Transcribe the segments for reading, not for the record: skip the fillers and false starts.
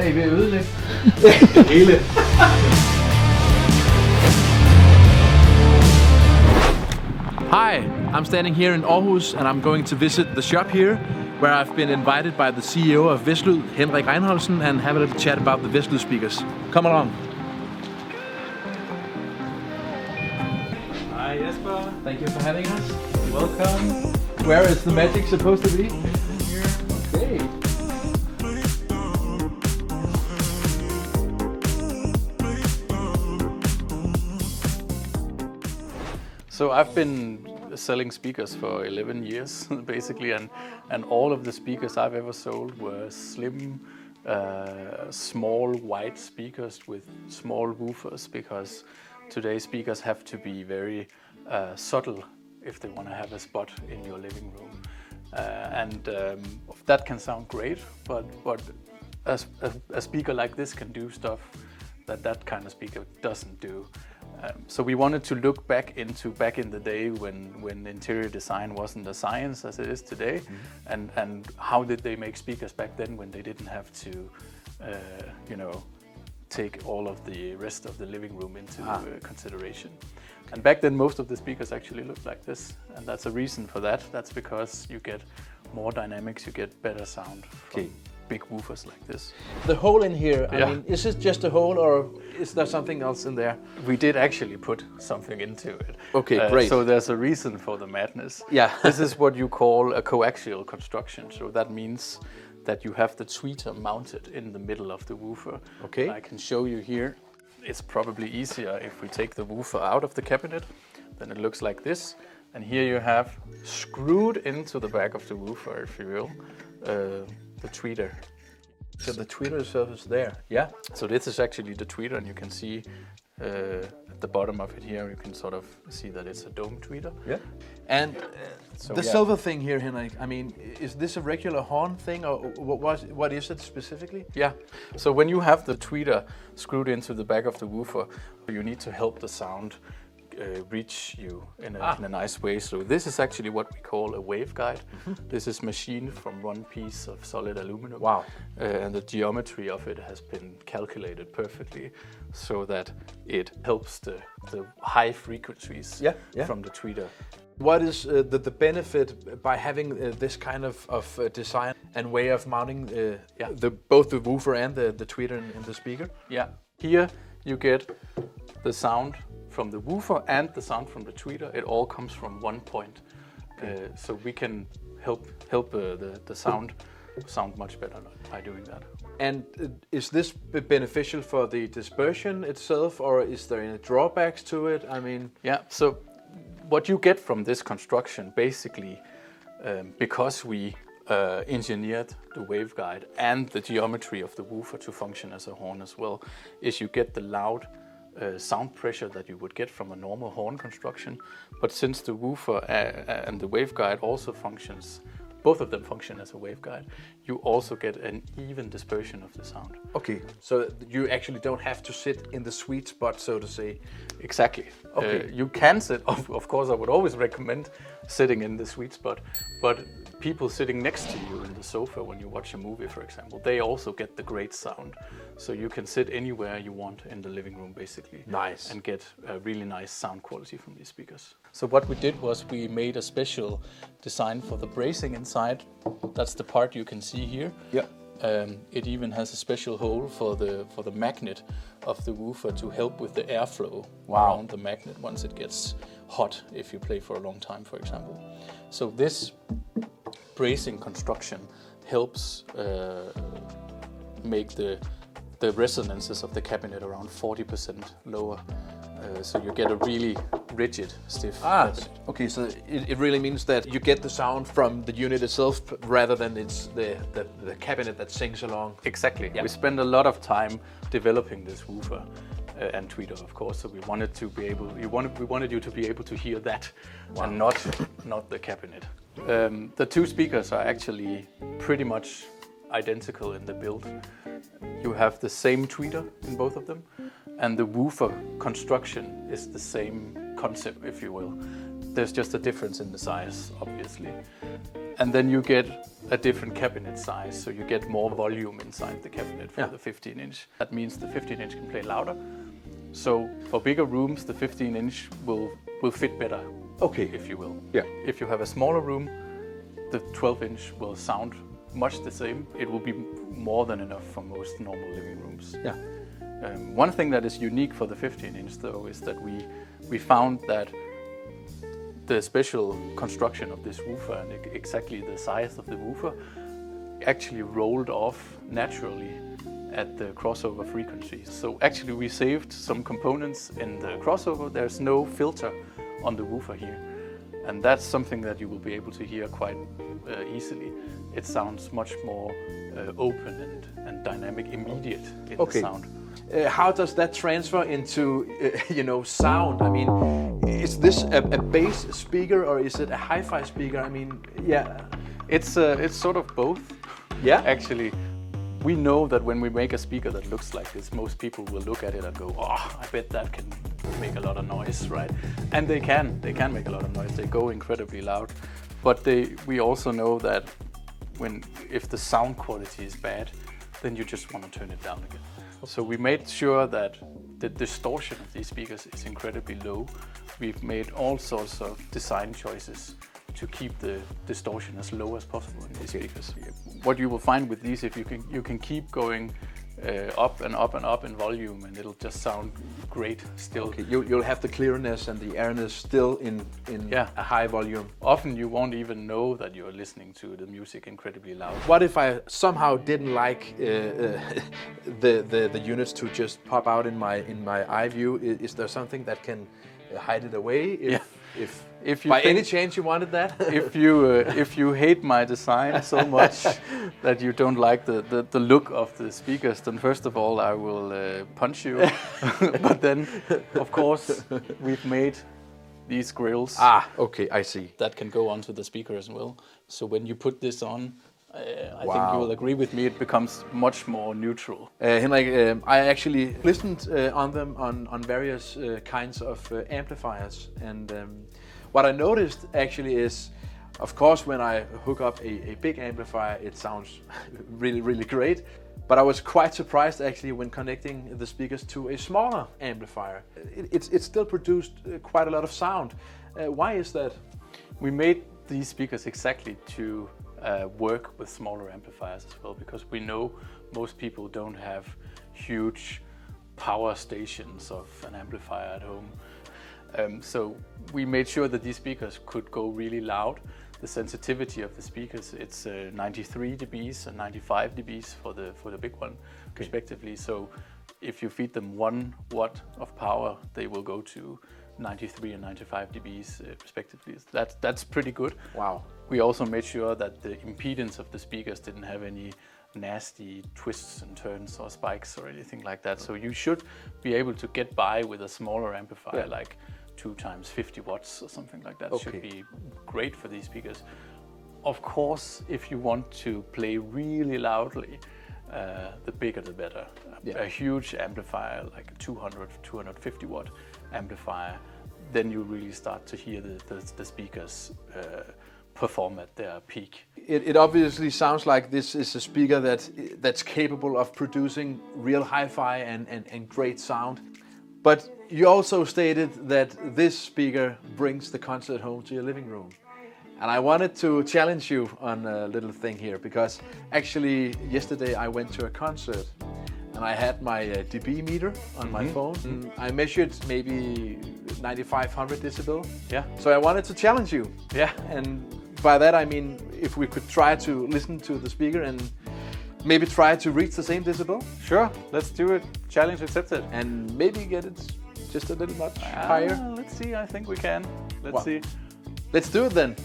er I ved at ødelægge det hele. Hi, I'm standing here in Aarhus and I'm going to visit the shop here where I've been invited by the CEO of Vestlyd, Henrik Reinholdsen, and have a little chat about the Vestlyd speakers. Come along. Hi Jesper, thank you for having us. Welcome. Where is the magic supposed to be? Here. Okay. So I've been selling speakers for 11 years basically, and all of the speakers I've ever sold were slim, small white speakers with small woofers, because today's speakers have to be very subtle if they want to have a spot in your living room. That can sound great, but a speaker like this can do stuff that kind of speaker doesn't do. So we wanted to look back in the day when interior design wasn't a science as it is today, and how did they make speakers back then when they didn't have to, take all of the rest of the living room into consideration. And back then most of the speakers actually looked like this, and that's a reason for that. That's because you get more dynamics, you get better sound from big woofers like this. The hole in here, I mean, is it just a hole or is there something else in there? We did actually put something into it. Okay, great. So there's a reason for the madness. Yeah. This is what you call a coaxial construction. So that means that you have the tweeter mounted in the middle of the woofer. Okay. I can show you here. It's probably easier if we take the woofer out of the cabinet. Then it looks like this. And here you have screwed into the back of the woofer, if you will, the tweeter. So the tweeter itself is there, yeah? So this is actually the tweeter, and you can see at the bottom of it here, you can sort of see that it's a dome tweeter. Yeah. And silver thing here, Henrik, I mean, is this a regular horn thing, or what is it specifically? Yeah. So when you have the tweeter screwed into the back of the woofer, you need to help the sound reach you in a nice way. So this is actually what we call a waveguide. This is machined from one piece of solid aluminum. Wow. And the geometry of it has been calculated perfectly so that it helps the high frequencies from the tweeter. What is the benefit by having this kind of design and way of mounting both the woofer and the tweeter in the speaker? Yeah. Here you get the sound from the woofer and the sound from the tweeter. It all comes from one point. So we can help the sound much better by doing that. And is this beneficial for the dispersion itself, or is there any drawbacks to it? I mean... Yeah, so what you get from this construction, basically, because we engineered the waveguide and the geometry of the woofer to function as a horn as well, is you get the loud sound pressure that you would get from a normal horn construction. But since the woofer and the waveguide also functions, both of them function as a waveguide, you also get an even dispersion of the sound. Okay, so you actually don't have to sit in the sweet spot, so to say. Exactly. Okay. You can sit, of course I would always recommend sitting in the sweet spot, but people sitting next to you in the sofa when you watch a movie, for example, they also get the great sound. So you can sit anywhere you want in the living room, basically. Nice. And get a really nice sound quality from these speakers. So what we did was we made a special design for the bracing inside. That's the part you can see here. Yeah. It even has a special hole for the magnet of the woofer to help with the airflow around the magnet once it gets hot if you play for a long time, for example. So this bracing construction helps make the resonances of the cabinet around 40% lower. So you get a really rigid, stiff cabinet. Okay, so it really means that you get the sound from the unit itself rather than it's the cabinet that sings along. Exactly. Yeah. We spend a lot of time developing this woofer and tweeter, of course. So we wanted you to be able to hear that and not the cabinet. The two speakers are actually pretty much identical in the build. You have the same tweeter in both of them, and the woofer construction is the same concept, if you will. There's just a difference in the size, obviously. And then you get a different cabinet size, so you get more volume inside the cabinet for the 15-inch. That means the 15-inch can play louder. So for bigger rooms, the 15-inch will fit better, if you will. Yeah. If you have a smaller room, the 12-inch will sound much the same. It will be more than enough for most normal living rooms. Yeah. One thing that is unique for the 15-inch though is that we found that the special construction of this woofer and exactly the size of the woofer actually rolled off naturally at the crossover frequencies. So actually we saved some components in the crossover. There's no filter on the woofer here. And that's something that you will be able to hear quite easily. It sounds much more open and dynamic, immediate in the sound. How does that transfer into, sound? I mean, is this a bass speaker or is it a hi-fi speaker? I mean, it's sort of both. Yeah, actually, we know that when we make a speaker that looks like this, most people will look at it and go, "Oh, I bet that can make a lot of noise," right? And they can make a lot of noise. They go incredibly loud, but we also know that if the sound quality is bad, then you just want to turn it down again. So we made sure that the distortion of these speakers is incredibly low. We've made all sorts of design choices to keep the distortion as low as possible in these speakers. What you will find with these, if you can keep going up and up and up in volume, and it'll just sound great still. Okay. You'll have the clearness and the airness still in a high volume. Often you won't even know that you're listening to the music incredibly loud. What if I somehow didn't like the units to just pop out in my eye view? Is there something that can hide it away? If by any chance you wanted that? if you hate my design so much that you don't like the look of the speakers, then first of all I will punch you. But then, of course, we've made these grills. Okay, I see. That can go onto the speaker as well. So when you put this on, I think you will agree with me, it becomes much more neutral. Henrik, I actually listened on them on various kinds of amplifiers, and what I noticed actually is, of course, when I hook up a big amplifier, it sounds really, really great. But I was quite surprised actually when connecting the speakers to a smaller amplifier. It still produced quite a lot of sound. Why is that? We made these speakers exactly to work with smaller amplifiers as well, because we know most people don't have huge power stations of an amplifier at home. So we made sure that these speakers could go really loud. The sensitivity of the speakers, it's 93 dBs and 95 dBs for the big one, respectively. So if you feed them 1 watt of power, they will go to 93 and 95 dBs respectively. That's pretty good. Wow. We also made sure that the impedance of the speakers didn't have any nasty twists and turns or spikes or anything like that. So you should be able to get by with a smaller amplifier, like 2 times 50 watts or something like that. Should be great for these speakers. Of course, if you want to play really loudly, the bigger the better. A huge amplifier, like a 250 watt amplifier, then you really start to hear the speakers perform at their peak. It obviously sounds like this is a speaker that's capable of producing real hi-fi and great sound. But you also stated that this speaker brings the concert home to your living room. And I wanted to challenge you on a little thing here, because actually yesterday I went to a concert and I had my dB meter on my phone. And I measured maybe 9,500 decibel. Yeah. So I wanted to challenge you. Yeah. And by that I mean if we could try to listen to the speaker and maybe try to reach the same decibel. Sure, let's do it. Challenge accepted. And maybe get it just a little much higher. Let's see, I think we can. Let's see. Let's do it then.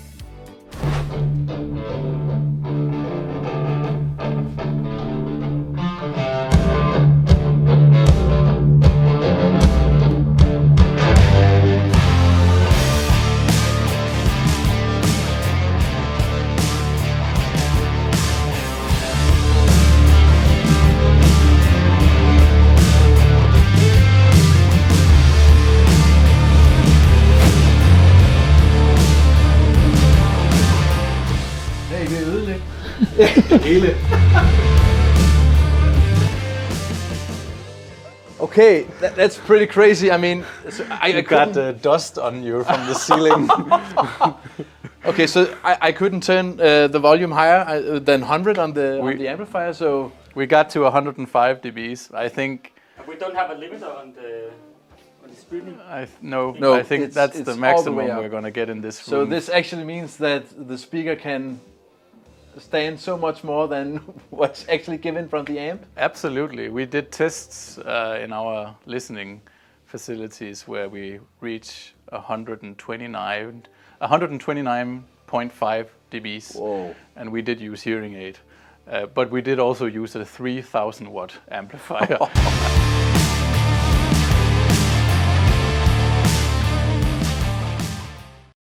Hele. Okay, that's pretty crazy. I mean, so I got dust on you from the ceiling. Okay, so I couldn't turn the volume higher than 100 on the amplifier, so... We got to 105 dBs, I think. We don't have a limiter on the streaming? No, I think that's the maximum we're going to get in this room. So this actually means that the speaker can stand so much more than what's actually given from the amp? Absolutely. We did tests in our listening facilities where we reach 129.5 dBs. Whoa. And we did use hearing aid. But we did also use a 3,000 watt amplifier.